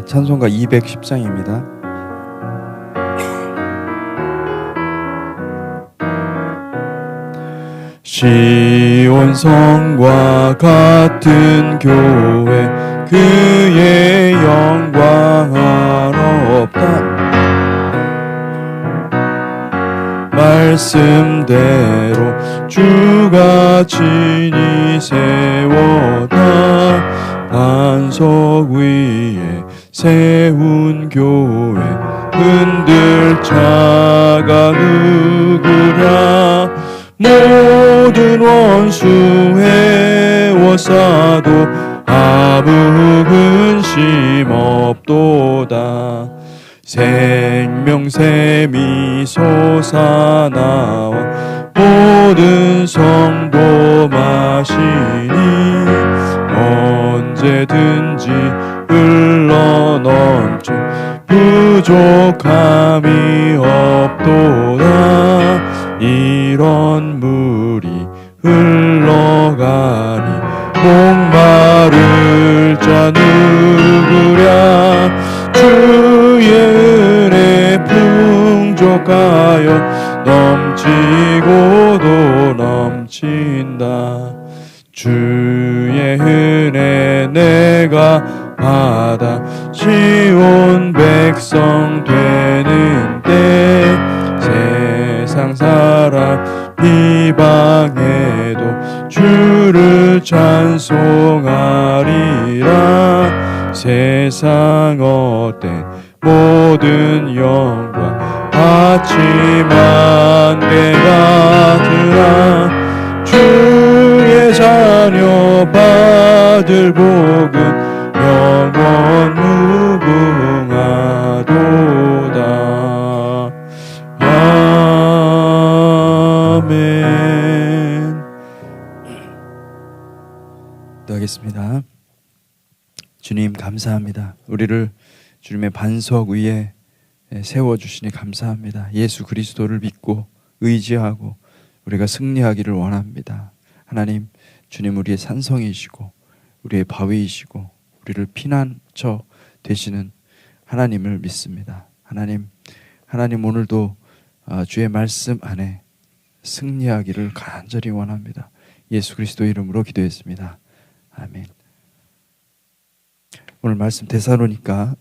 찬송가 210장입니다. 시온 성과 같은 교회 그의 영광 한없다. 말씀대로 주가 친히 세워다 반석 위에 세운 교회 흔들 자가 누구랴. 모든 원수 해워싸도 아무 근심 없도다. 생명샘이 솟아나와 모든 성도 마시니 언제든지 흘러넘쳐 부족함이 없도다. 이런 물이 흘러가니 목마를 자 누구랴. 주의 은혜 풍족하여 넘치고도 넘친다. 주의 은혜 내가 받아 지온 백성 되는 때 세상 사람 비방해도 주를 찬송하리라. 세상 어때 모든 영광 아침 안개 같으라. 주의 자녀 받을 복은 영원 무궁하도다. 아멘. 기도하겠습니다. 주님 감사합니다. 우리를 주님의 반석 위에 세워주시니 감사합니다. 예수 그리스도를 믿고 의지하고 우리가 승리하기를 원합니다. 하나님, 주님 우리의 산성이시고 우리의 바위이시고 우리를 피난처 되시는 하나님을 믿습니다. 하나님 오늘도 주의 말씀 안에 승리하기를 간절히 원합니다. 예수 그리스도 이름으로 기도했습니다. 아멘. 오늘 말씀 데살로니가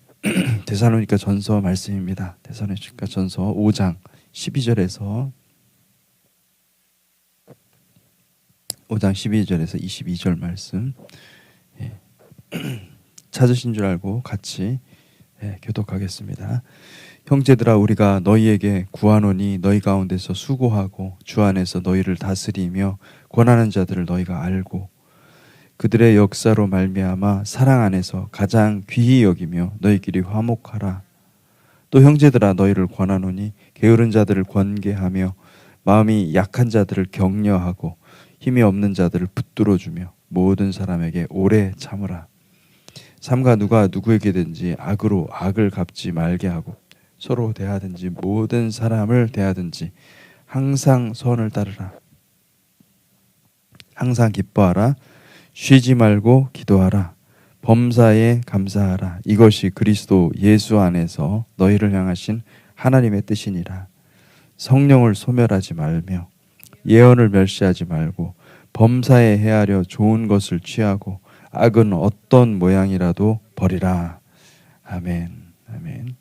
전서 말씀입니다. 데살로니가 전서 5장 12절에서 22절 말씀 찾으신 줄 알고 같이 교독하겠습니다. 형제들아, 우리가 너희에게 구하노니 너희 가운데서 수고하고 주 안에서 너희를 다스리며 권하는 자들을 너희가 알고 그들의 역사로 말미암아 사랑 안에서 가장 귀히 여기며 너희끼리 화목하라. 또 형제들아, 너희를 권하노니 게으른 자들을 권계하며 마음이 약한 자들을 격려하고 힘이 없는 자들을 붙들어주며 모든 사람에게 오래 참으라. 삼가 누가 누구에게든지 악으로 악을 갚지 말게 하고 서로 대하든지 모든 사람을 대하든지 항상 선을 따르라. 항상 기뻐하라. 쉬지 말고 기도하라. 범사에 감사하라. 이것이 그리스도 예수 안에서 너희를 향하신 하나님의 뜻이니라. 성령을 소멸하지 말며 예언을 멸시하지 말고 범사에 헤아려 좋은 것을 취하고 악은 어떤 모양이라도 버리라. 아멘. 아멘.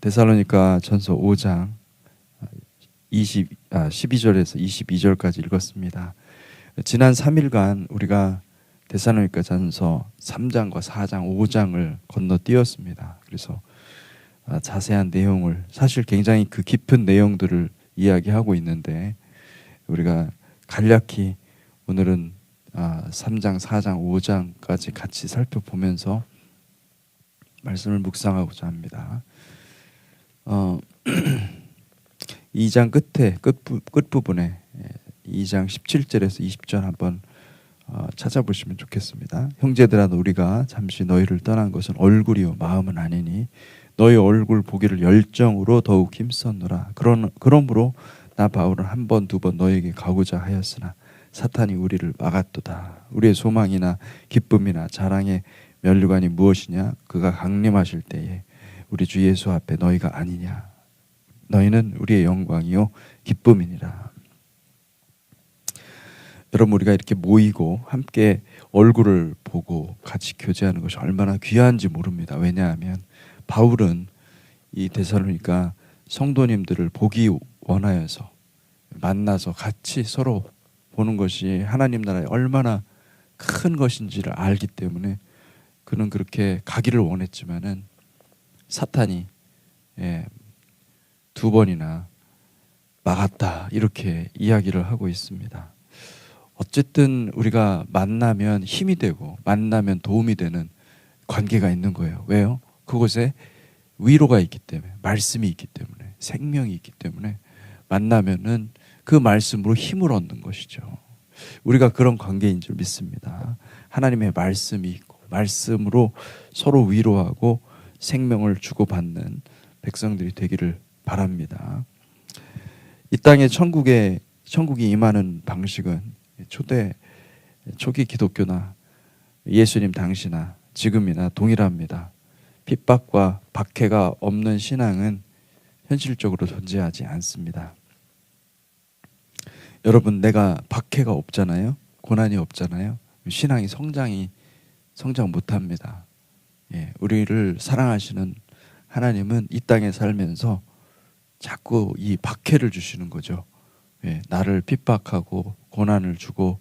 데살로니가 전서 5장 12절에서 22절까지 읽었습니다. 지난 3일간 우리가 데살로니가 전서 3장과 4장, 5장을 건너뛰었습니다. 그래서 자세한 내용을, 사실 굉장히 그 깊은 내용들을 이야기하고 있는데 우리가 간략히 오늘은 3장, 4장, 5장까지 같이 살펴보면서 말씀을 묵상하고자 합니다. 2장 끝부분에 2장 17절에서 20절 한번 찾아보시면 좋겠습니다. 형제들아, 우리가 잠시 너희를 떠난 것은 얼굴이요 마음은 아니니 너희 얼굴 보기를 열정으로 더욱 힘썼노라. 그러므로 나 바울은 한 번, 두 번 너희에게 가고자 하였으나 사탄이 우리를 막았도다. 우리의 소망이나 기쁨이나 자랑에 면류관이 무엇이냐? 그가 강림하실 때에 우리 주 예수 앞에 너희가 아니냐? 너희는 우리의 영광이요 기쁨이니라. 여러분, 우리가 이렇게 모이고 함께 얼굴을 보고 같이 교제하는 것이 얼마나 귀한지 모릅니다. 왜냐하면 바울은 이 데살로니가 성도님들을 보기 원하여서 만나서 같이 서로 보는 것이 하나님 나라에 얼마나 큰 것인지를 알기 때문에 그는 그렇게 가기를 원했지만은 사탄이 두 번이나 막았다, 이렇게 이야기를 하고 있습니다. 어쨌든 우리가 만나면 힘이 되고 만나면 도움이 되는 관계가 있는 거예요. 왜요? 그곳에 위로가 있기 때문에, 말씀이 있기 때문에, 생명이 있기 때문에 만나면은 그 말씀으로 힘을 얻는 것이죠. 우리가 그런 관계인 줄 믿습니다. 하나님의 말씀이 있고 말씀으로 서로 위로하고 생명을 주고받는 백성들이 되기를 바랍니다. 이 땅에 천국이 임하는 방식은 초기 기독교나 예수님 당시나 지금이나 동일합니다. 핍박과 박해가 없는 신앙은 현실적으로 존재하지 않습니다. 여러분, 내가 박해가 없잖아요. 고난이 없잖아요. 신앙이 성장 못합니다. 우리를 사랑하시는 하나님은 이 땅에 살면서 자꾸 이 박해를 주시는 거죠. 나를 핍박하고 고난을 주고,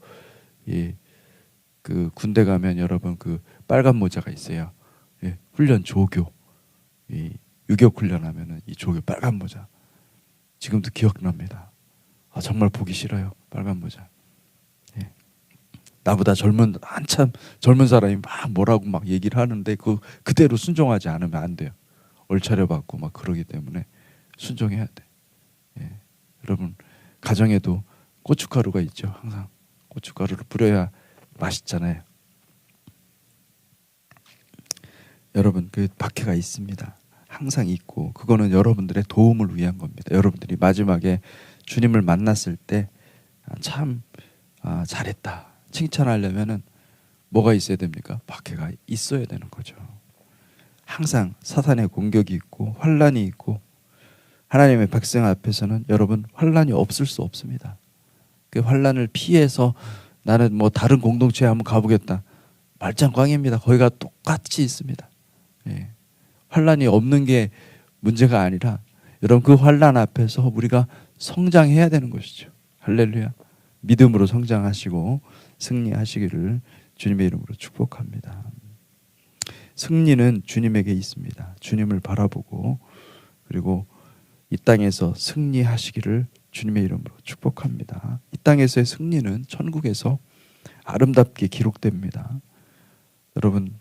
그 군대 가면 여러분 그 빨간 모자가 있어요. 훈련 조교, 유격 훈련하면은 이 조교 빨간 모자 지금도 기억납니다. 정말 보기 싫어요. 빨간 모자. 나보다 한참 젊은 사람이 막 뭐라고 막 얘기를 하는데 그대로 순종하지 않으면 안 돼요. 얼차려 받고 막 그러기 때문에 순종해야 돼. 여러분, 가정에도 고춧가루가 있죠. 항상 고춧가루를 뿌려야 맛있잖아요. 여러분, 그 박해가 있습니다. 항상 있고 그거는 여러분들의 도움을 위한 겁니다. 여러분들이 마지막에 주님을 만났을 때 참 잘했다 칭찬하려면은 뭐가 있어야 됩니까? 박해가 있어야 되는 거죠. 항상 사탄의 공격이 있고 환난이 있고, 하나님의 백성 앞에서는 여러분 환난이 없을 수 없습니다. 그 환난을 피해서 나는 뭐 다른 공동체에 한번 가보겠다, 말짱 꽝입니다. 거기가 똑같이 있습니다. 환난이 없는 게 문제가 아니라 여러분 그 환난 앞에서 우리가 성장해야 되는 것이죠. 할렐루야. 믿음으로 성장하시고 승리하시기를 주님의 이름으로 축복합니다. 승리는 주님에게 있습니다. 주님을 바라보고 그리고 이 땅에서 승리하시기를 주님의 이름으로 축복합니다. 이 땅에서의 승리는 천국에서 아름답게 기록됩니다. 여러분,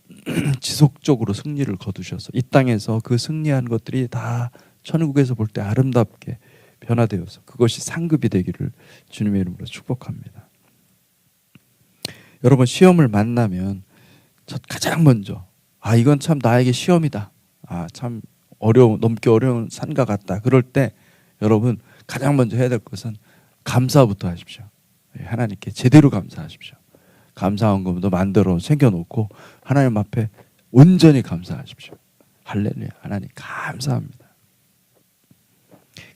지속적으로 승리를 거두셔서 이 땅에서 그 승리한 것들이 다 천국에서 볼 때 아름답게 변화되어서 그것이 상급이 되기를 주님의 이름으로 축복합니다. 여러분, 시험을 만나면 가장 먼저 이건 참 나에게 시험이다, 참 넘기 어려운 산과 같다, 그럴 때 여러분 가장 먼저 해야 될 것은 감사부터 하십시오. 하나님께 제대로 감사하십시오. 감사한 것도 만들어 챙겨놓고 하나님 앞에 온전히 감사하십시오. 할렐루야. 하나님 감사합니다.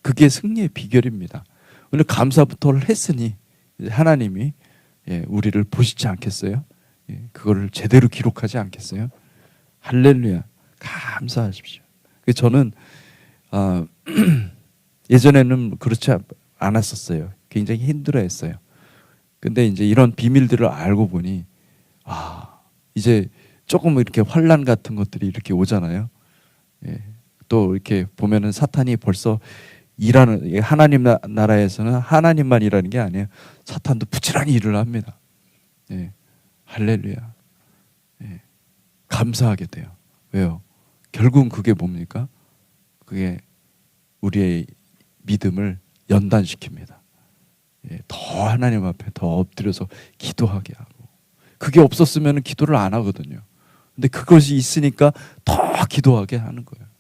그게 승리의 비결입니다. 오늘 감사부터를 했으니 하나님이 우리를 보시지 않겠어요? 그거를 제대로 기록하지 않겠어요? 할렐루야. 감사하십시오. 저는 예전에는 그렇지 않았었어요. 굉장히 힘들어했어요. 근데 이제 이런 비밀들을 알고 보니 이제 조금 이렇게 환난 같은 것들이 이렇게 오잖아요. 또 이렇게 보면은 사탄이 벌써 일하는, 하나님 나라에서는 하나님만 일하는 게 아니에요. 사탄도 부지런히 일을 합니다. 할렐루야. 감사하게 돼요. 왜요? 결국은 그게 뭡니까? 그게 우리의 믿음을 연단시킵니다. 더 하나님 앞에 더 엎드려서 기도하게 하고, 그게 없었으면 기도를 안 하거든요. 근데 그것이 있으니까 더 기도하게 하는 거예요.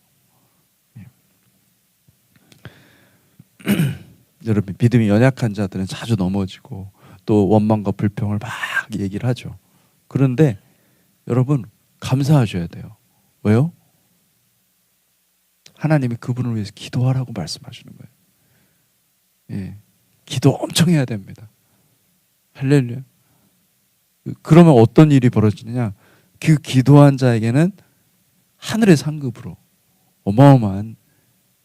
여러분, 믿음이 연약한 자들은 자주 넘어지고 또 원망과 불평을 막 얘기를 하죠. 그런데 여러분, 감사하셔야 돼요. 왜요? 하나님이 그분을 위해서 기도하라고 말씀하시는 거예요. 예, 기도 엄청 해야 됩니다. 할렐루야. 그러면 어떤 일이 벌어지느냐? 그 기도한 자에게는 하늘의 상급으로 어마어마한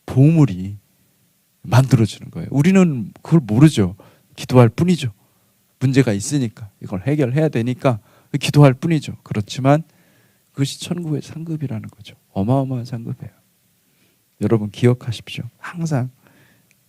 보물이 만들어지는 거예요. 우리는 그걸 모르죠. 기도할 뿐이죠. 문제가 있으니까 이걸 해결해야 되니까 기도할 뿐이죠. 그렇지만 그것이 천국의 상급이라는 거죠. 어마어마한 상급이에요. 여러분 기억하십시오. 항상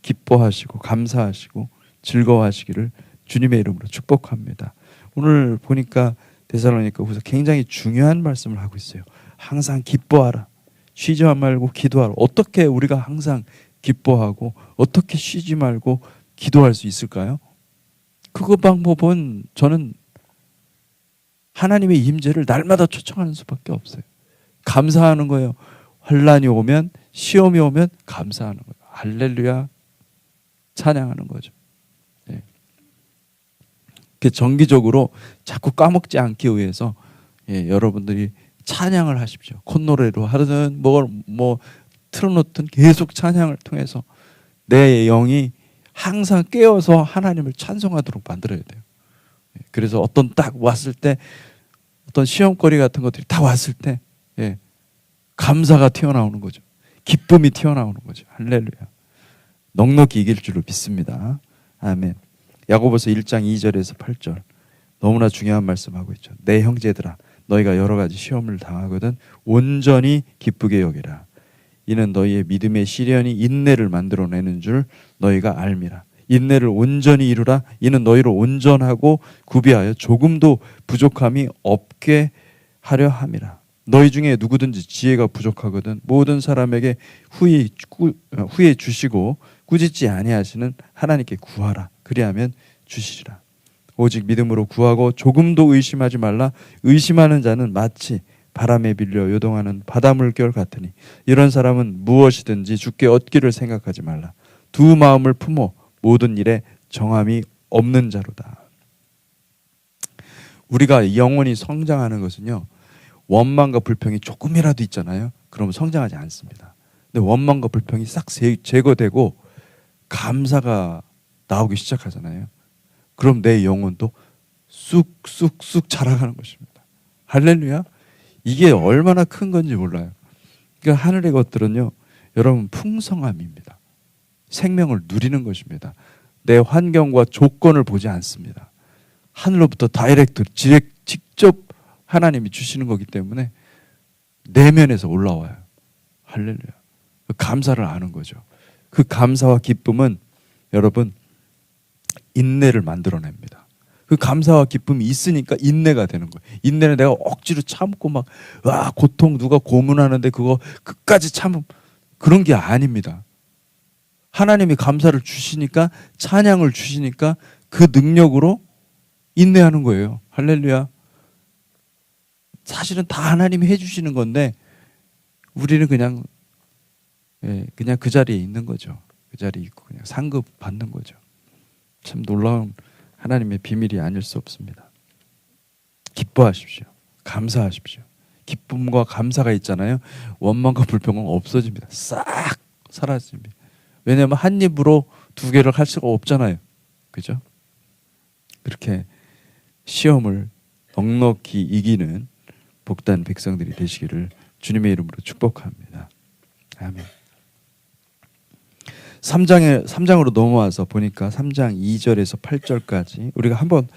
기뻐하시고 감사하시고 즐거워하시기를 주님의 이름으로 축복합니다. 오늘 보니까 데살로니가후서 굉장히 중요한 말씀을 하고 있어요. 항상 기뻐하라. 쉬지 말고 기도하라. 어떻게 우리가 항상 기뻐하고 어떻게 쉬지 말고 기도할 수 있을까요? 그 방법은 저는 하나님의 임재를 날마다 초청하는 수밖에 없어요. 감사하는 거예요. 환난이 오면 시험이 오면 감사하는 거예요. 할렐루야 찬양하는 거죠. 네. 정기적으로 자꾸 까먹지 않기 위해서 여러분들이 찬양을 하십시오. 콧노래로 하든 뭐 틀어놓든 계속 찬양을 통해서 내 영이 항상 깨어서 하나님을 찬송하도록 만들어야 돼요. 그래서 어떤 딱 왔을 때 어떤 시험거리 같은 것들이 다 왔을 때 감사가 튀어나오는 거죠. 기쁨이 튀어나오는 거죠. 할렐루야. 넉넉히 이길 줄로 믿습니다. 아멘. 야고보서 1장 2절에서 8절 너무나 중요한 말씀하고 있죠. 내 형제들아 너희가 여러 가지 시험을 당하거든 온전히 기쁘게 여기라. 이는 너희의 믿음의 시련이 인내를 만들어내는 줄 너희가 알미라. 인내를 온전히 이루라. 이는 너희를 온전하고 구비하여 조금도 부족함이 없게 하려 함이라. 너희 중에 누구든지 지혜가 부족하거든 모든 사람에게 후히 주시고 꾸짖지 아니하시는 하나님께 구하라. 그리하면 주시리라. 오직 믿음으로 구하고 조금도 의심하지 말라. 의심하는 자는 마치 바람에 빌려 요동하는 바닷물결 같으니 이런 사람은 무엇이든지 주께 얻기를 생각하지 말라. 두 마음을 품어 모든 일에 정함이 없는 자로다. 우리가 영원히 성장하는 것은요, 원망과 불평이 조금이라도 있잖아요. 그러면 성장하지 않습니다. 근데 원망과 불평이 싹 제거되고 감사가 나오기 시작하잖아요. 그럼 내 영혼도 쑥쑥쑥 자라가는 것입니다. 할렐루야. 이게 얼마나 큰 건지 몰라요. 그러니까 하늘의 것들은요, 여러분 풍성함입니다. 생명을 누리는 것입니다. 내 환경과 조건을 보지 않습니다. 하늘로부터 직접 하나님이 주시는 거기 때문에 내면에서 올라와요. 할렐루야. 감사를 아는 거죠. 그 감사와 기쁨은 여러분 인내를 만들어냅니다. 그 감사와 기쁨이 있으니까 인내가 되는 거예요. 인내는 내가 억지로 참고 막 고통 누가 고문하는데 그거 끝까지 참음 그런 게 아닙니다. 하나님이 감사를 주시니까 찬양을 주시니까 그 능력으로 인내하는 거예요. 할렐루야. 사실은 다 하나님이 해주시는 건데 우리는 그냥 그 자리에 있는 거죠. 그 자리에 있고 그냥 상급 받는 거죠. 참 놀라운 하나님의 비밀이 아닐 수 없습니다. 기뻐하십시오. 감사하십시오. 기쁨과 감사가 있잖아요. 원망과 불평은 없어집니다. 싹 사라집니다. 왜냐하면 한 입으로 두 개를 할 수가 없잖아요. 그죠? 그렇게 시험을 넉넉히 이기는 복된 백성들이 되시기를 주님의 이름으로 축복합니다. 아멘. 3장으로 넘어와서 보니까 3장 2절에서 8절까지 우리가 한번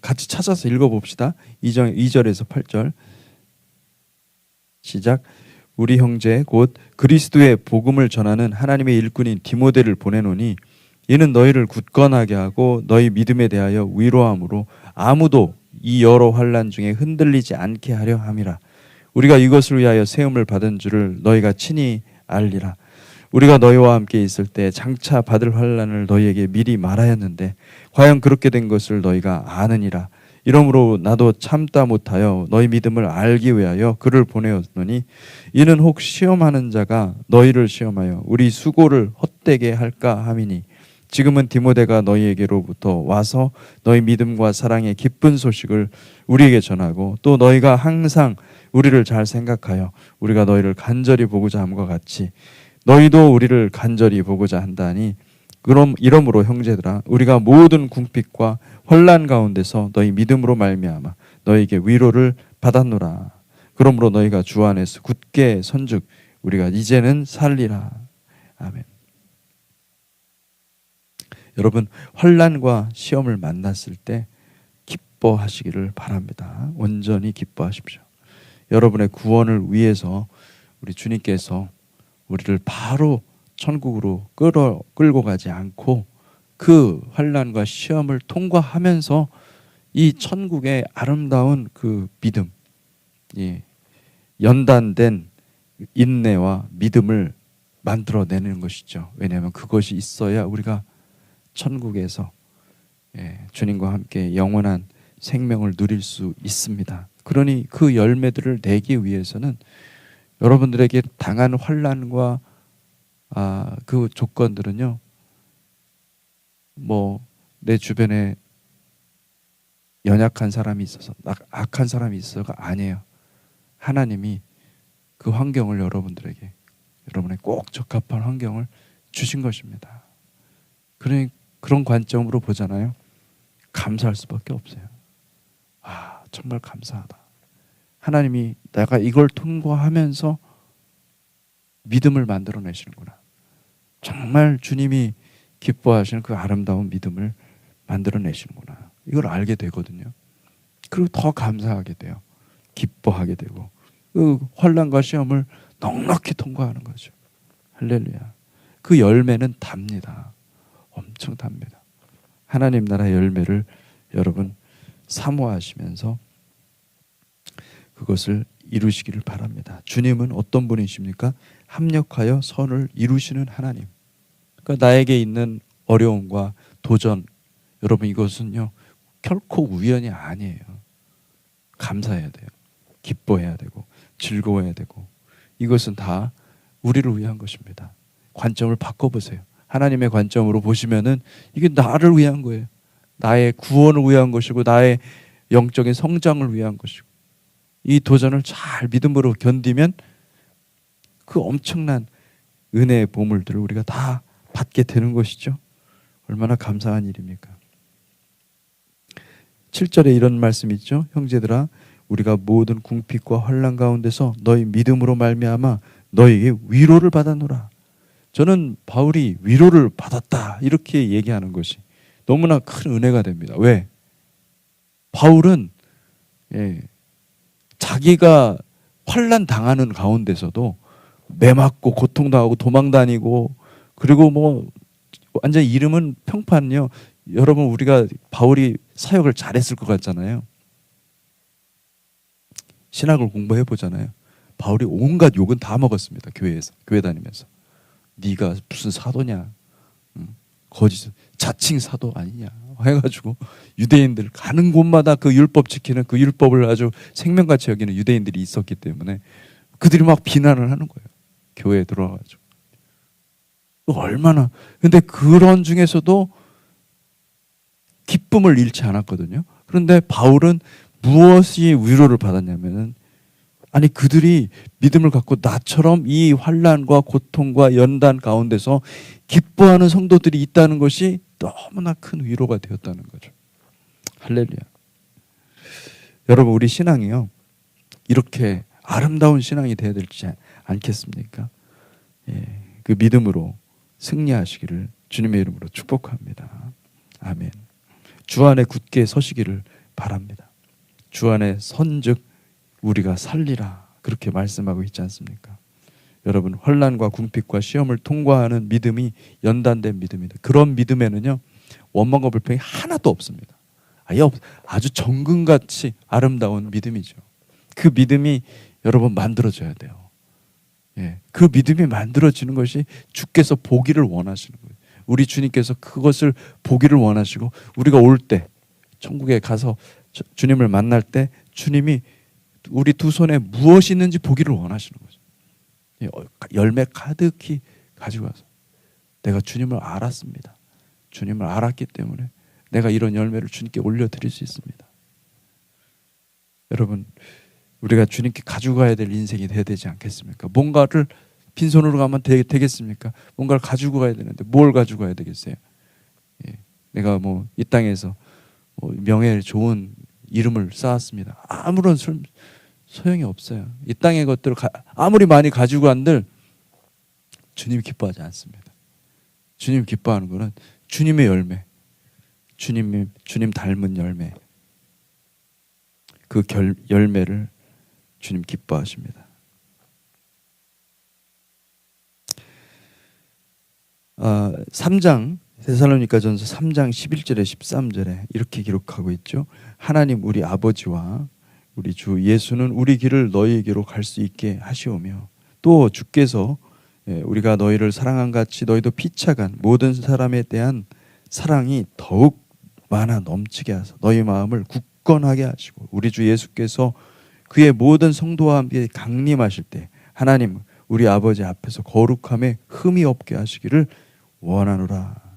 같이 찾아서 읽어봅시다. 2절에서 8절 시작. 우리 형제 곧 그리스도의 복음을 전하는 하나님의 일꾼인 디모데를 보내노니 이는 너희를 굳건하게 하고 너희 믿음에 대하여 위로함으로 아무도 이 여러 환난 중에 흔들리지 않게 하려 함이라. 우리가 이것을 위하여 세움을 받은 줄을 너희가 친히 알리라. 우리가 너희와 함께 있을 때 장차 받을 환난을 너희에게 미리 말하였는데 과연 그렇게 된 것을 너희가 아느니라. 이러므로 나도 참다 못하여 너희 믿음을 알기 위하여 그를 보내었노니 이는 혹 시험하는 자가 너희를 시험하여 우리 수고를 헛되게 할까 함이니 지금은 디모데가 너희에게로부터 와서 너희 믿음과 사랑의 기쁜 소식을 우리에게 전하고 또 너희가 항상 우리를 잘 생각하여 우리가 너희를 간절히 보고자 함과 같이 너희도 우리를 간절히 보고자 한다니 그럼 이러므로 형제들아 우리가 모든 궁핍과 혼란 가운데서 너희 믿음으로 말미암아 너희에게 위로를 받았노라. 그러므로 너희가 주 안에서 굳게 선즉 우리가 이제는 살리라. 아멘. 여러분, 혼란과 시험을 만났을 때 기뻐하시기를 바랍니다. 온전히 기뻐하십시오. 여러분의 구원을 위해서 우리 주님께서 우리를 바로 천국으로 끌고 가지 않고 그 환난과 시험을 통과하면서 이 천국의 아름다운 그 믿음, 예, 연단된 인내와 믿음을 만들어내는 것이죠. 왜냐하면 그것이 있어야 우리가 천국에서 주님과 함께 영원한 생명을 누릴 수 있습니다. 그러니 그 열매들을 내기 위해서는 여러분들에게 당한 환난과 그 조건들은요, 뭐 내 주변에 연약한 사람이 있어서 악한 사람이 있어서가 아니에요. 하나님이 그 환경을 여러분들에게, 여러분의 꼭 적합한 환경을 주신 것입니다. 그러니 그런 관점으로 보잖아요. 감사할 수밖에 없어요. 정말 감사하다. 하나님이 내가 이걸 통과하면서 믿음을 만들어내시는구나. 정말 주님이 기뻐하시는 그 아름다운 믿음을 만들어내시는구나. 이걸 알게 되거든요. 그리고 더 감사하게 돼요. 기뻐하게 되고 그 환난과 시험을 넉넉히 통과하는 거죠. 할렐루야. 그 열매는 답니다. 엄청 답니다. 하나님 나라의 열매를 여러분 사모하시면서 그것을 이루시기를 바랍니다. 주님은 어떤 분이십니까? 합력하여 선을 이루시는 하나님. 그러니까 나에게 있는 어려움과 도전, 여러분 이것은요 결코 우연이 아니에요. 감사해야 돼요. 기뻐해야 되고 즐거워해야 되고 이것은 다 우리를 위한 것입니다. 관점을 바꿔보세요. 하나님의 관점으로 보시면은 이게 나를 위한 거예요. 나의 구원을 위한 것이고 나의 영적인 성장을 위한 것이고 이 도전을 잘 믿음으로 견디면 그 엄청난 은혜의 보물들을 우리가 다 받게 되는 것이죠. 얼마나 감사한 일입니까? 7절에 이런 말씀이 있죠. 형제들아 우리가 모든 궁핍과 환난 가운데서 너희 믿음으로 말미암아 너희에게 위로를 받았노라. 저는 바울이 위로를 받았다 이렇게 얘기하는 것이 너무나 큰 은혜가 됩니다. 왜? 바울은 자기가 환난 당하는 가운데서도 매맞고 고통당하고 도망다니고 그리고 뭐 완전 이름은 평판요. 여러분 우리가 바울이 사역을 잘했을 것 같잖아요. 신학을 공부해 보잖아요. 바울이 온갖 욕은 다 먹었습니다. 교회에서 교회 다니면서 네가 무슨 사도냐, 거짓 자칭 사도 아니냐 해가지고 유대인들 가는 곳마다 그 율법 지키는 그 율법을 아주 생명같이 여기는 유대인들이 있었기 때문에 그들이 막 비난을 하는 거예요. 교회에 들어와가지고 얼마나 근데 그런 중에서도 기쁨을 잃지 않았거든요. 그런데 바울은 무엇이 위로를 받았냐면은 아니 그들이 믿음을 갖고 나처럼 이 환난과 고통과 연단 가운데서 기뻐하는 성도들이 있다는 것이 너무나 큰 위로가 되었다는 거죠. 할렐루야. 여러분 우리 신앙이요 이렇게 아름다운 신앙이 되어야 되지 않겠습니까? 그 믿음으로 승리하시기를 주님의 이름으로 축복합니다. 아멘. 주 안에 굳게 서시기를 바랍니다. 주 안에 선즉 우리가 살리라 그렇게 말씀하고 있지 않습니까? 여러분 환난과 궁핍과 시험을 통과하는 믿음이 연단된 믿음이다. 그런 믿음에는요 원망과 불평이 하나도 없습니다. 아주 정금같이 아름다운 믿음이죠. 그 믿음이 여러분 만들어져야 돼요. 그 믿음이 만들어지는 것이 주께서 보기를 원하시는 거예요. 우리 주님께서 그것을 보기를 원하시고 우리가 올 때 천국에 가서 주님을 만날 때 주님이 우리 두 손에 무엇이 있는지 보기를 원하시는 거죠. 열매 가득히 가지고 와서 내가 주님을 알았습니다. 주님을 알았기 때문에 내가 이런 열매를 주님께 올려드릴 수 있습니다. 여러분, 우리가 주님께 가지고 가야 될 인생이 돼야 되지 않겠습니까? 뭔가를 빈손으로 가면 되겠습니까? 뭔가를 가지고 가야 되는데 뭘 가지고 가야 되겠어요? 예. 내가 뭐 이 땅에서 명예 좋은 이름을 쌓았습니다. 아무런 소용이 없어요. 이 땅의 것들을 아무리 많이 가지고 간들 주님 기뻐하지 않습니다. 주님 기뻐하는 것은 주님의 열매, 주님 닮은 열매, 그 열매를 주님 기뻐하십니다. 3장 데살로니가전서 3장 11절에 13절에 이렇게 기록하고 있죠. 하나님 우리 아버지와 우리 주 예수는 우리 길을 너희에게로 갈 수 있게 하시오며 또 주께서 우리가 너희를 사랑한 같이 너희도 피차간 모든 사람에 대한 사랑이 더욱 많아 넘치게 하사 너희 마음을 굳건하게 하시고 우리 주 예수께서 그의 모든 성도와 함께 강림하실 때 하나님 우리 아버지 앞에서 거룩함에 흠이 없게 하시기를 원하노라.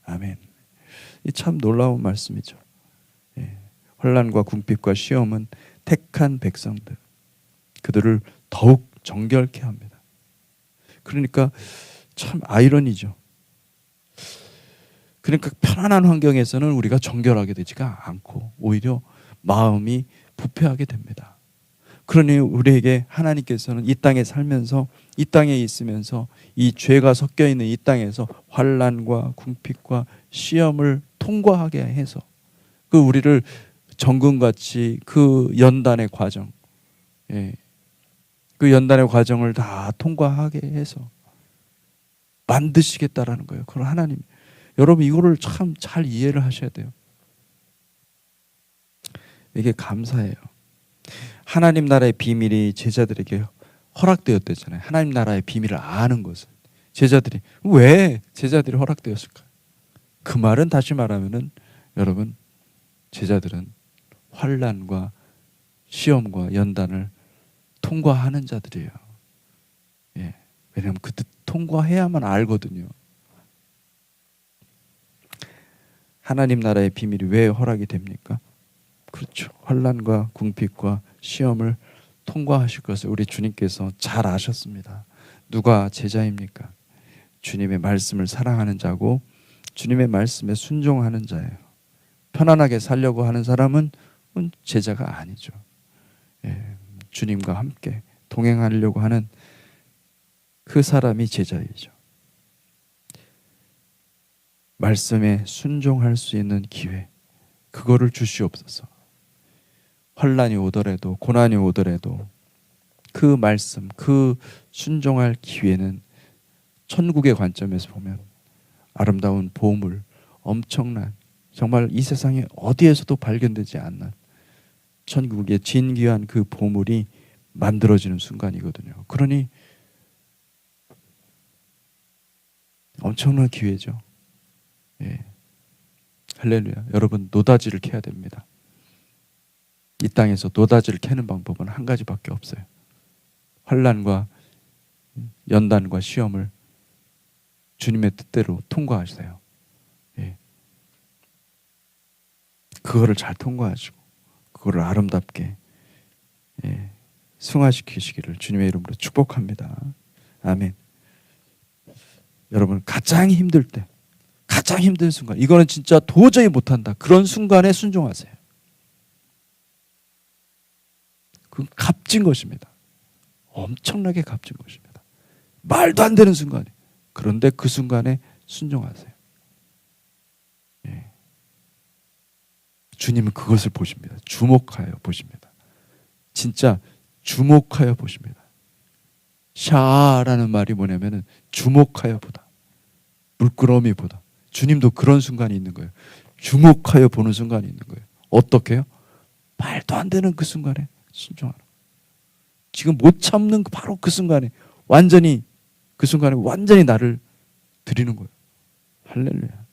아멘. 이 참 놀라운 말씀이죠. 환난과 궁핍과 시험은 택한 백성들, 그들을 더욱 정결케 합니다. 그러니까 참 아이러니죠. 그러니까 편안한 환경에서는 우리가 정결하게 되지가 않고 오히려 마음이 부패하게 됩니다. 그러니 우리에게 하나님께서는 이 땅에 살면서 이 땅에 있으면서 이 죄가 섞여 있는 이 땅에서 환난과 궁핍과 시험을 통과하게 해서 그 우리를 정금같이 그 연단의 과정, 그 연단의 과정을 다 통과하게 해서 만드시겠다라는 거예요. 그럼 하나님, 여러분 이거를 참 잘 이해를 하셔야 돼요. 이게 감사해요. 하나님 나라의 비밀이 제자들에게 허락되었대잖아요. 하나님 나라의 비밀을 아는 것은 제자들이 왜 제자들이 허락되었을까? 그 말은 다시 말하면은 여러분 제자들은 환난과 시험과 연단을 통과하는 자들이에요. 왜냐하면 그때 통과해야만 알거든요. 하나님 나라의 비밀이 왜 허락이 됩니까? 그렇죠. 환난과 궁핍과 시험을 통과하실 것을 우리 주님께서 잘 아셨습니다. 누가 제자입니까? 주님의 말씀을 사랑하는 자고 주님의 말씀에 순종하는 자예요. 편안하게 살려고 하는 사람은 제자가 아니죠. 주님과 함께 동행하려고 하는 그 사람이 제자이죠. 말씀에 순종할 수 있는 기회, 그거를 주시옵소서. 환난이 오더라도 고난이 오더라도 그 말씀, 그 순종할 기회는 천국의 관점에서 보면 아름다운 보물, 엄청난 정말 이 세상에 어디에서도 발견되지 않는 천국의 진귀한 그 보물이 만들어지는 순간이거든요. 그러니 엄청난 기회죠. 할렐루야. 여러분 노다지를 캐야 됩니다. 이 땅에서 노다지를 캐는 방법은 한 가지밖에 없어요. 환난과 연단과 시험을 주님의 뜻대로 통과하세요. 그거를 잘 통과하시고 그거를 아름답게 승화시키시기를 주님의 이름으로 축복합니다. 아멘. 여러분 가장 힘들 때, 가장 힘든 순간, 이거는 진짜 도저히 못한다, 그런 순간에 순종하세요. 그건 값진 것입니다. 엄청나게 값진 것입니다. 말도 안 되는 순간에, 그런데 그 순간에 순종하세요. 주님은 그것을 보십니다. 주목하여 보십니다. 진짜 주목하여 보십니다. 샤라는 말이 뭐냐면은 주목하여 보다, 물끄러미 보다. 주님도 그런 순간이 있는 거예요. 주목하여 보는 순간이 있는 거예요. 어떻게요? 말도 안 되는 그 순간에 순종하는 거예요. 지금 못 참는 바로 그 순간에 완전히, 그 순간에 완전히 나를 드리는 거예요. 할렐루야.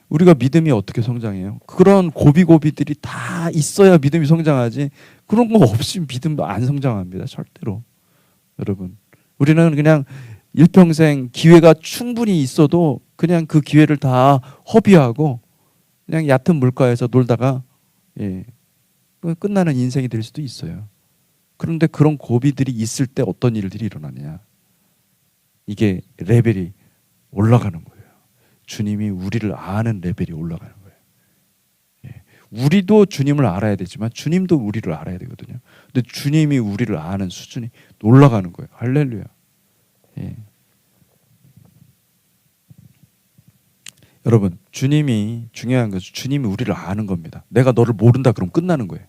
우리가 믿음이 어떻게 성장해요? 그런 고비고비들이 다 있어야 믿음이 성장하지, 그런 거 없이 믿음 안 성장합니다. 절대로. 여러분, 우리는 그냥 일평생 기회가 충분히 있어도 그냥 그 기회를 다 허비하고 그냥 얕은 물가에서 놀다가 예, 끝나는 인생이 될 수도 있어요. 그런데 그런 고비들이 있을 때 어떤 일들이 일어나냐? 이게 레벨이 올라가는 거예요. 주님이 우리를 아는 레벨이 올라가는 거예요. 예. 우리도 주님을 알아야 되지만 주님도 우리를 알아야 되거든요. 근데 주님이 우리를 아는 수준이 올라가는 거예요. 할렐루야. 예. 여러분, 주님이 중요한 것은 주님이 우리를 아는 겁니다. 내가 너를 모른다 그러면 끝나는 거예요.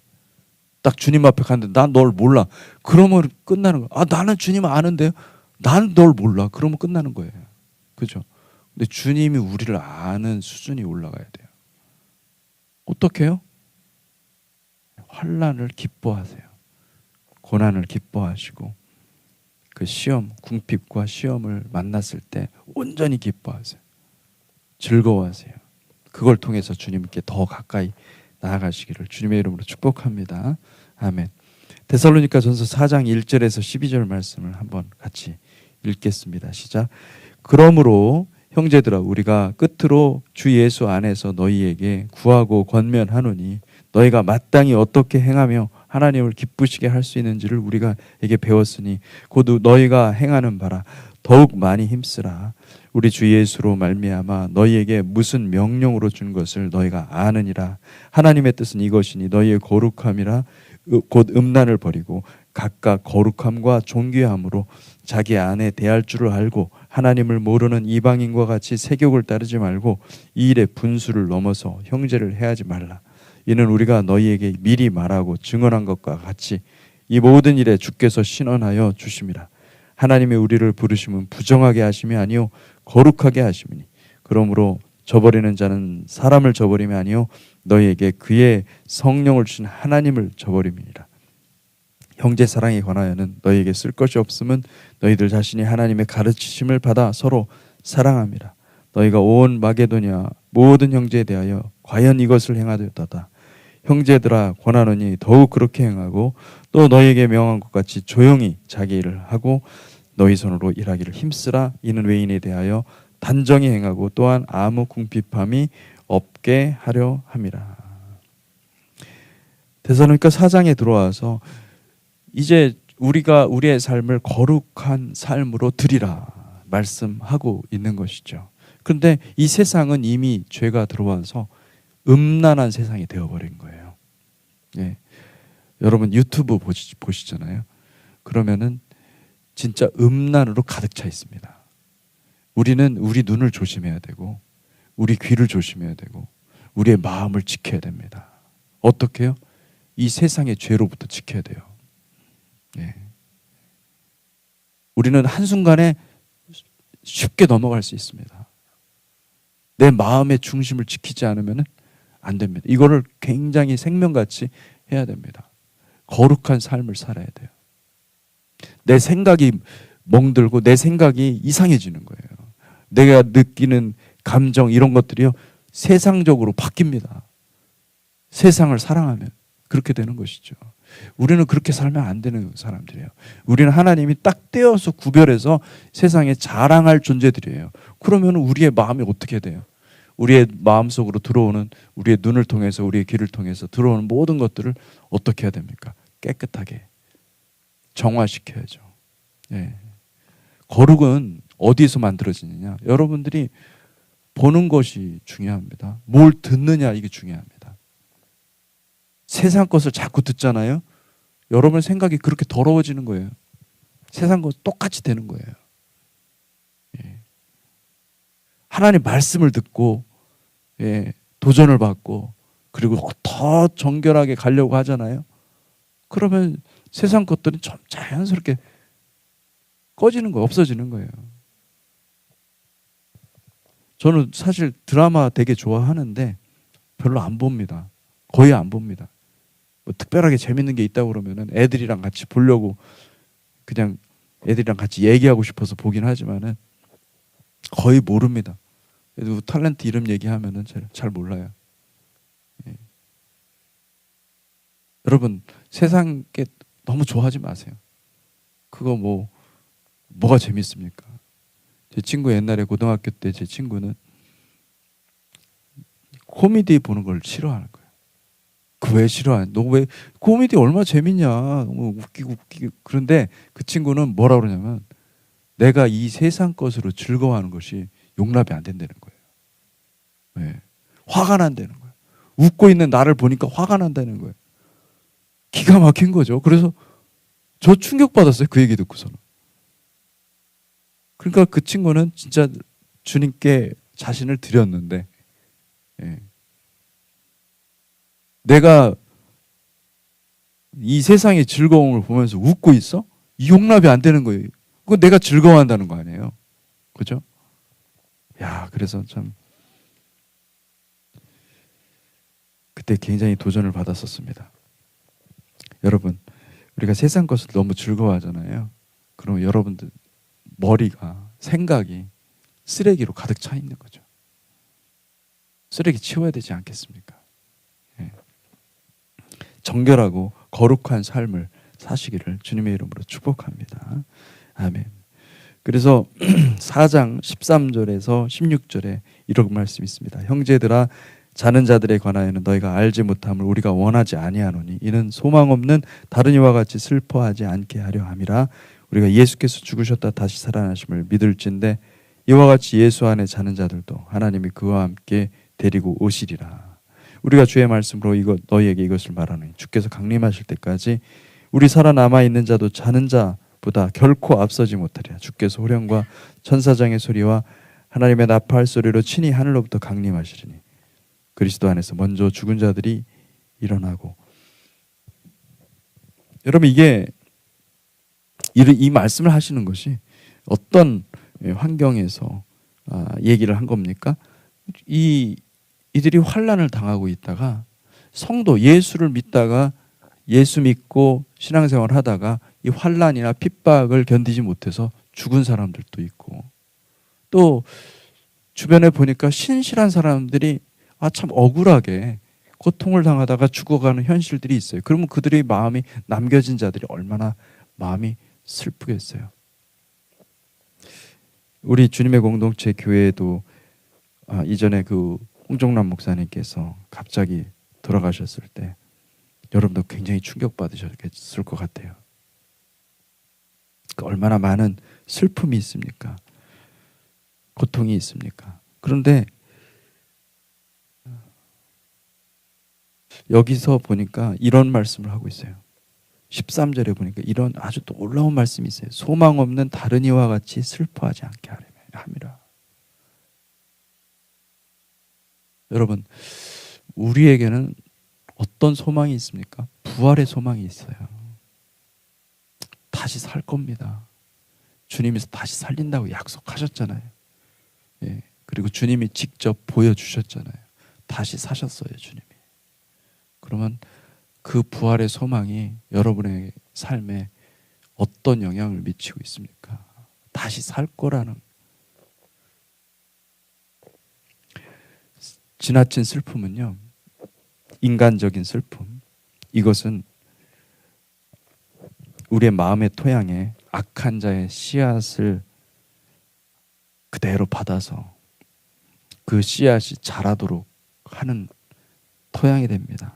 딱 주님 앞에 갔는데 난 널 몰라. 그러면 끝나는 거예요. 아, 나는 주님 아는데요. 난 널 몰라. 그러면 끝나는 거예요. 그죠? 근데 주님이 우리를 아는 수준이 올라가야 돼요. 어떻게 해요? 환난을 기뻐하세요. 고난을 기뻐하시고 그 시험, 궁핍과 시험을 만났을 때 온전히 기뻐하세요. 즐거워하세요. 그걸 통해서 주님께 더 가까이 나아가시기를 주님의 이름으로 축복합니다. 아멘. 데살로니가전서 4장 1절에서 12절 말씀을 한번 같이 읽겠습니다. 시작. 그러므로 형제들아 우리가 끝으로 주 예수 안에서 너희에게 구하고 권면하노니 너희가 마땅히 어떻게 행하며 하나님을 기쁘시게 할 수 있는지를 우리가 에게 배웠으니 곧 너희가 행하는 바라 더욱 많이 힘쓰라. 우리 주 예수로 말미암아 너희에게 무슨 명령으로 준 것을 너희가 아느니라. 하나님의 뜻은 이것이니 너희의 거룩함이라 곧 음란을 버리고 각각 거룩함과 존귀함으로 자기 안에 대할 줄을 알고 하나님을 모르는 이방인과 같이 세욕을 따르지 말고 이 일에 분수를 넘어서 형제를 해하지 말라. 이는 우리가 너희에게 미리 말하고 증언한 것과 같이 이 모든 일에 주께서 신원하여 주심이라. 하나님이 우리를 부르심은 부정하게 하심이 아니요 거룩하게 하심이니 그러므로 저버리는 자는 사람을 저버림이 아니요 너희에게 그의 성령을 주신 하나님을 저버림이니라. 형제 사랑에 관하여는 너희에게 쓸 것이 없음은 너희들 자신이 하나님의 가르치심을 받아 서로 사랑함이라. 너희가 온 마게도냐 모든 형제에 대하여 과연 이것을 행하였도다. 형제들아 권하노니 더욱 그렇게 행하고 또 너희에게 명한 것 같이 조용히 자기 일을 하고 너희 손으로 일하기를 힘쓰라. 이는 외인에 대하여 단정히 행하고 또한 아무 궁핍함이 없게 하려 함이라. 데살로니가 4장에 들어와서 이제 우리가 우리의 삶을 거룩한 삶으로 드리라 말씀하고 있는 것이죠. 그런데 이 세상은 이미 죄가 들어와서 음란한 세상이 되어버린 거예요. 예. 여러분 유튜브 보시잖아요. 그러면은 진짜 음란으로 가득 차 있습니다. 우리는 우리 눈을 조심해야 되고 우리 귀를 조심해야 되고 우리의 마음을 지켜야 됩니다. 어떻게 해요? 이 세상의 죄로부터 지켜야 돼요. 예. 우리는 한순간에 쉽게 넘어갈 수 있습니다. 내 마음의 중심을 지키지 않으면 안 됩니다. 이거를 굉장히 생명같이 해야 됩니다. 거룩한 삶을 살아야 돼요. 내 생각이 멍들고 내 생각이 이상해지는 거예요. 내가 느끼는 감정 이런 것들이요 세상적으로 바뀝니다. 세상을 사랑하면 그렇게 되는 것이죠. 우리는 그렇게 살면 안 되는 사람들이에요. 우리는 하나님이 딱 떼어서 구별해서 세상에 자랑할 존재들이에요. 그러면 우리의 마음이 어떻게 돼요? 우리의 마음속으로 들어오는 우리의 눈을 통해서 우리의 귀를 통해서 들어오는 모든 것들을 어떻게 해야 됩니까? 깨끗하게 정화시켜야죠. 예. 거룩은 어디서 만들어지느냐? 여러분들이 보는 것이 중요합니다. 뭘 듣느냐 이게 중요합니다. 세상 것을 자꾸 듣잖아요. 여러분 생각이 그렇게 더러워지는 거예요. 세상 것 똑같이 되는 거예요. 예. 하나님 말씀을 듣고 예, 도전을 받고 그리고 더 정결하게 가려고 하잖아요. 그러면 세상 것들은 좀 자연스럽게 꺼지는 거예요. 없어지는 거예요. 저는 사실 드라마 되게 좋아하는데 별로 안 봅니다. 거의 안 봅니다. 뭐 특별하게 재밌는 게 있다고 그러면은 애들이랑 같이 보려고 그냥 애들이랑 같이 얘기하고 싶어서 보긴 하지만은 거의 모릅니다. 그래도 탤런트 이름 얘기하면은 잘 몰라요. 예. 여러분 세상 게 너무 좋아하지 마세요. 그거 뭐가 재밌습니까? 제 친구 옛날에 고등학교 때 제 친구는 코미디 보는 걸 싫어하는 거예요. 그 왜 싫어하냐? 너 왜 코미디 얼마나 재밌냐? 너무 웃기고. 그런데 그 친구는 뭐라 그러냐면 내가 이 세상 것으로 즐거워하는 것이 용납이 안 된다는 거예요. 네. 화가 난다는 거예요. 웃고 있는 나를 보니까 화가 난다는 거예요. 기가 막힌 거죠. 그래서 저 충격받았어요. 그 얘기 듣고서는. 그러니까 그 친구는 진짜 주님께 자신을 드렸는데 내가 이 세상의 즐거움을 보면서 웃고 있어? 이 용납이 안 되는 거예요. 그건 내가 즐거워한다는 거 아니에요. 그죠? 야, 그래서 참 그때 굉장히 도전을 받았었습니다. 여러분, 우리가 세상 것을 너무 즐거워하잖아요. 그럼 여러분들 머리가, 생각이 쓰레기로 가득 차 있는 거죠. 쓰레기 치워야 되지 않겠습니까? 예. 정결하고 거룩한 삶을 사시기를 주님의 이름으로 축복합니다. 아멘. 그래서 4장 13절에서 16절에 이런 말씀이 있습니다. 형제들아, 자는 자들에 관하여는 너희가 알지 못함을 우리가 원하지 아니하노니 이는 소망 없는 다른 이와 같이 슬퍼하지 않게 하려 함이라. 우리가 예수께서 죽으셨다 다시 살아나심을 믿을진데 이와 같이 예수 안에 자는 자들도 하나님이 그와 함께 데리고 오시리라. 우리가 주의 말씀으로 너희에게 이것을 말하노니 주께서 강림하실 때까지 우리 살아남아 있는 자도 자는 자보다 결코 앞서지 못하리라. 주께서 호령과 천사장의 소리와 하나님의 나팔 소리로 친히 하늘로부터 강림하시리니 그리스도 안에서 먼저 죽은 자들이 일어나고. 여러분, 이게 이 말씀을 하시는 것이 어떤 환경에서 얘기를 한 겁니까? 이들이 환난을 당하고 있다가 성도, 예수를 믿다가 예수 믿고 신앙생활 하다가 이 환난이나 핍박을 견디지 못해서 죽은 사람들도 있고, 또 주변에 보니까 신실한 사람들이 참 억울하게 고통을 당하다가 죽어가는 현실들이 있어요. 그러면 그들의 마음이, 남겨진 자들이 얼마나 마음이 슬프겠어요. 우리 주님의 공동체 교회에도 이전에 그 홍종남 목사님께서 갑자기 돌아가셨을 때 여러분도 굉장히 충격받으셨을 것 같아요. 얼마나 많은 슬픔이 있습니까? 고통이 있습니까? 그런데 여기서 보니까 이런 말씀을 하고 있어요. 13절에 보니까 이런 아주 놀라운 말씀이 있어요. 소망 없는 다른 이와 같이 슬퍼하지 않게 함이라. 여러분, 우리에게는 어떤 소망이 있습니까? 부활의 소망이 있어요. 다시 살 겁니다. 주님이 다시 살린다고 약속하셨잖아요. 예. 그리고 주님이 직접 보여주셨잖아요. 다시 사셨어요, 주님이. 그러면 그 부활의 소망이 여러분의 삶에 어떤 영향을 미치고 있습니까? 다시 살 거라는. 지나친 슬픔은요, 인간적인 슬픔, 이것은 우리의 마음의 토양에 악한 자의 씨앗을 그대로 받아서 그 씨앗이 자라도록 하는 토양이 됩니다.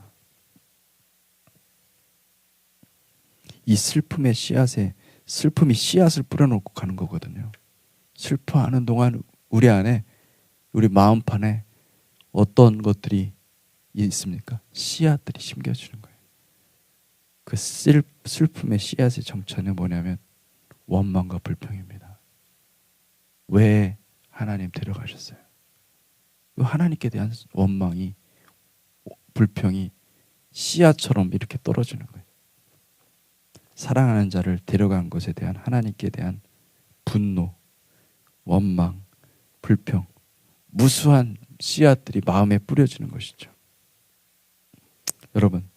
이 슬픔의 슬픔이 씨앗을 뿌려놓고 가는 거거든요. 슬퍼하는 동안 우리 안에, 우리 마음판에 어떤 것들이 있습니까? 씨앗들이 심겨지는 거예요. 그 슬픔의 씨앗의 정체는 뭐냐면 원망과 불평입니다. 왜 하나님 데려가셨어요? 하나님께 대한 원망이, 불평이 씨앗처럼 이렇게 떨어지는 거예요. 사랑하는 자를 데려간 것에 대한 하나님께 대한 분노, 원망, 불평, 무수한 씨앗들이 마음에 뿌려지는 것이죠. 여러분,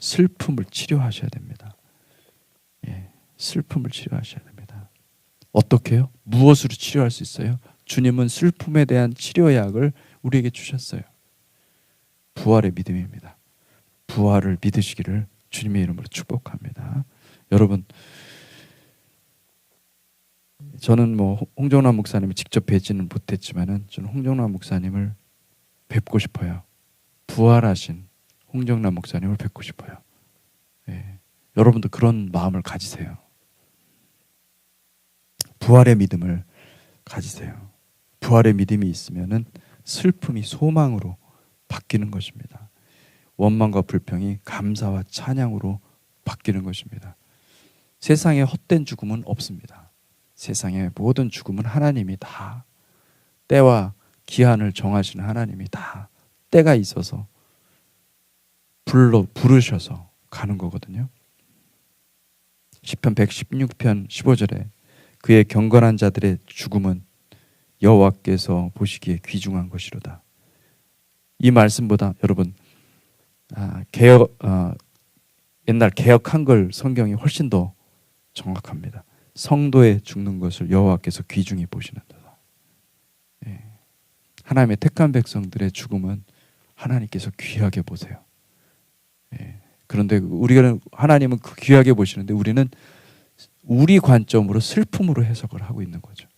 슬픔을 치료하셔야 됩니다. 예, 슬픔을 치료하셔야 됩니다. 어떻게 해요? 무엇으로 치료할 수 있어요? 주님은 슬픔에 대한 치료약을 우리에게 주셨어요. 부활의 믿음입니다. 부활을 믿으시기를 주님의 이름으로 축복합니다. 여러분, 저는 뭐 홍정남 목사님을 직접 뵙지는 못했지만은 저는 홍정남 목사님을 뵙고 싶어요. 부활하신 홍정남 목사님을 뵙고 싶어요. 예. 여러분도 그런 마음을 가지세요. 부활의 믿음을 가지세요. 부활의 믿음이 있으면은 슬픔이 소망으로 바뀌는 것입니다. 원망과 불평이 감사와 찬양으로 바뀌는 것입니다. 세상에 헛된 죽음은 없습니다. 세상의 모든 죽음은 하나님이 다 때와 기한을 정하시는 하나님이 다 때가 있어서 부르셔서 가는 거거든요. 시편 116편 15절에 그의 경건한 자들의 죽음은 여호와께서 보시기에 귀중한 것이로다. 이 말씀보다 여러분 옛날 개역 한글 성경이 훨씬 더 정확합니다. 성도의 죽는 것을 여호와께서 귀중히 보시는도다. 예. 하나님의 택한 백성들의 죽음은 하나님께서 귀하게 보세요. 예. 그런데 하나님은 그 귀하게 보시는데 우리는 우리 관점으로 슬픔으로 해석을 하고 있는 거죠.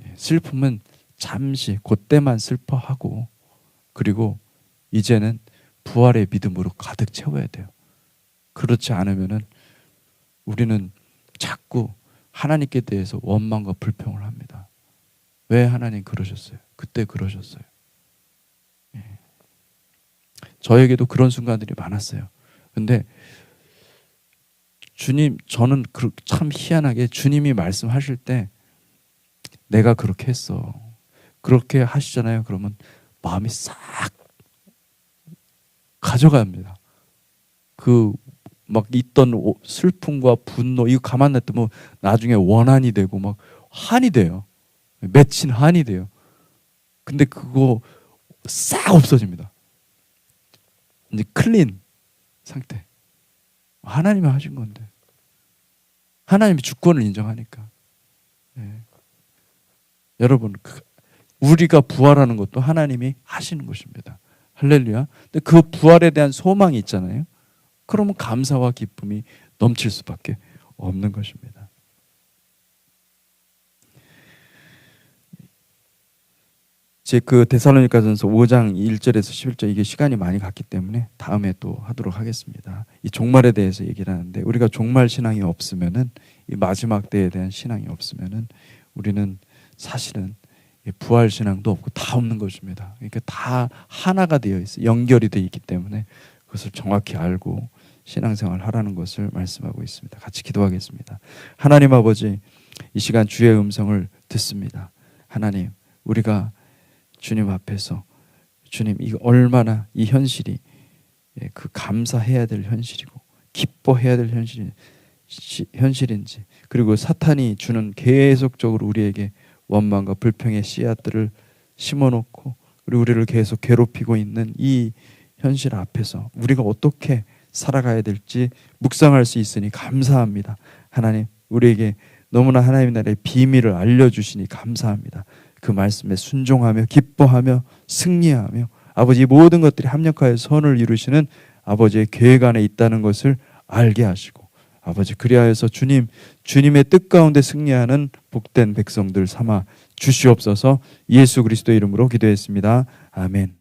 예. 슬픔은 잠시 그때만 슬퍼하고 그리고 이제는 부활의 믿음으로 가득 채워야 돼요. 그렇지 않으면은 우리는 자꾸 하나님께 대해서 원망과 불평을 합니다. 왜 하나님 그러셨어요? 그때 그러셨어요. 예. 저에게도 그런 순간들이 많았어요. 근데 저는 참 희한하게 주님이 말씀하실 때 내가 그렇게 했어. 그렇게 하시잖아요. 그러면 마음이 싹 가져갑니다. 막 있던 슬픔과 분노 이거 가만 놔두면 나중에 원한이 되고 막 한이 돼요. 맺힌 한이 돼요. 근데 그거 싹 없어집니다. 이제 클린 상태. 하나님이 하신 건데 하나님이 주권을 인정하니까. 네. 여러분 우리가 부활하는 것도 하나님이 하시는 것입니다. 할렐루야. 근데 그 부활에 대한 소망이 있잖아요. 그러면 감사와 기쁨이 넘칠 수밖에 없는 것입니다. 제 데살로니가전서 5장 1절에서 11절 이게 시간이 많이 갔기 때문에 다음에 또 하도록 하겠습니다. 이 종말에 대해서 얘기를 하는데 우리가 종말 신앙이 없으면은 이 마지막 때에 대한 신앙이 없으면은 우리는 사실은 부활 신앙도 없고 다 없는 것입니다. 그러니까 다 하나가 되어 있어요. 연결이 되어 있기 때문에 그것을 정확히 알고 신앙생활 하라는 것을 말씀하고 있습니다. 같이 기도하겠습니다. 하나님 아버지, 이 시간 주의 음성을 듣습니다. 하나님, 우리가 주님 앞에서 주님 이거 얼마나 이 현실이 그 감사해야 될 현실이고 기뻐해야 될 현실인지 그리고 사탄이 주는 계속적으로 우리에게 원망과 불평의 씨앗들을 심어놓고 그리고 우리를 계속 괴롭히고 있는 이 현실 앞에서 우리가 어떻게 살아가야 될지 묵상할 수 있으니 감사합니다. 하나님, 우리에게 너무나 하나님의 나라의 비밀을 알려주시니 감사합니다. 그 말씀에 순종하며 기뻐하며 승리하며 아버지 모든 것들이 합력하여 선을 이루시는 아버지의 계획 안에 있다는 것을 알게 하시고 아버지 그리하여서 주님의 뜻 가운데 승리하는 복된 백성들 삼아 주시옵소서. 예수 그리스도의 이름으로 기도했습니다. 아멘.